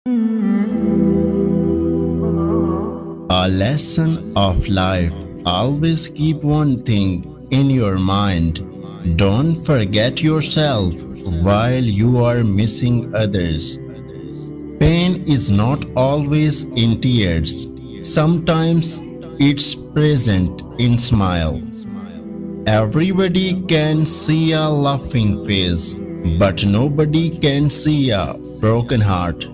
A lesson of life. Always keep one thing in your mind. Don't forget yourself while you are missing others. Pain is not always in tears. Sometimes it's present in smile. Everybody can see a laughing face, but nobody can see a broken heart.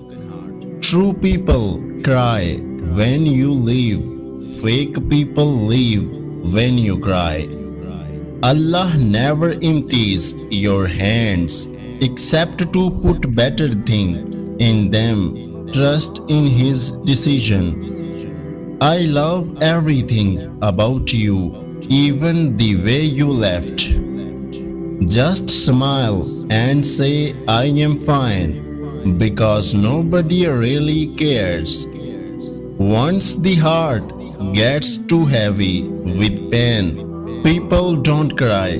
True people cry when you leave. Fake people leave when you cry. Allah never empties your hands except to put better thing in them. Trust in His decision. I love everything about you, even the way you left. Just smile and say I am fine, because nobody really cares. Once the heart gets too heavy with pain, people don't cry.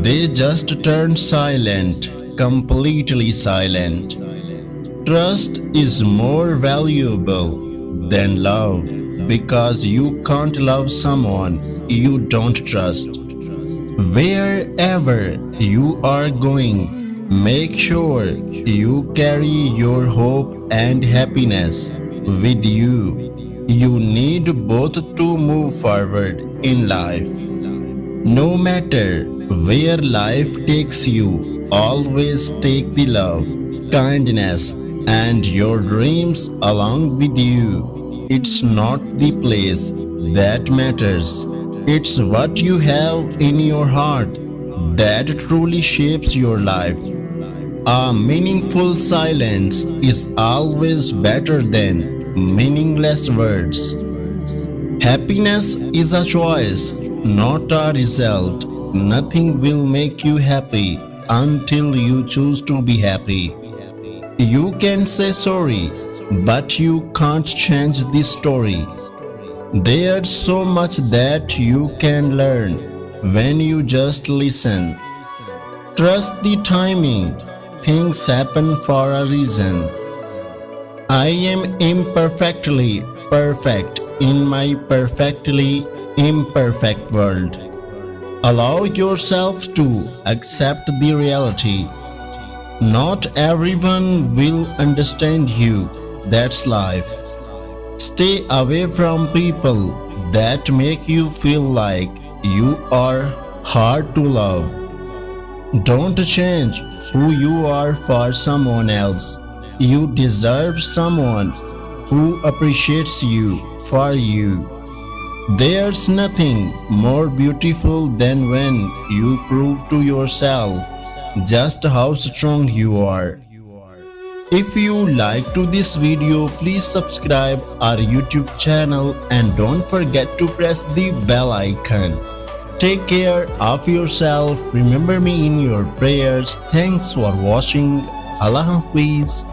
They just turn silent, completely silent. Trust is more valuable than love, because you can't love someone you don't trust. Wherever you are going, make sure you carry your hope and happiness with you. You need both to move forward in life. No matter where life takes you, always take the love, kindness, and your dreams along with you. It's not the place that matters, it's what you have in your heart that truly shapes your life. A meaningful silence is always better than meaningless words. Happiness is a choice, not a result. Nothing will make you happy until you choose to be happy. You can say sorry, but you can't change the story. There's so much that you can learn when you just listen. Trust the timing. Things happen for a reason. I am imperfectly perfect in my perfectly imperfect world. Allow yourself to accept the reality. Not everyone will understand you. That's life. Stay away from people that make you feel like you are hard to love. Don't change who you are for someone else. You deserve someone who appreciates you for you. There's nothing more beautiful than when you prove to yourself just how strong you are. If you liked to this video, please subscribe our YouTube channel and don't forget to press the bell icon. Take care of yourself. Remember me in your prayers. Thanks for watching. Allah Hafiz.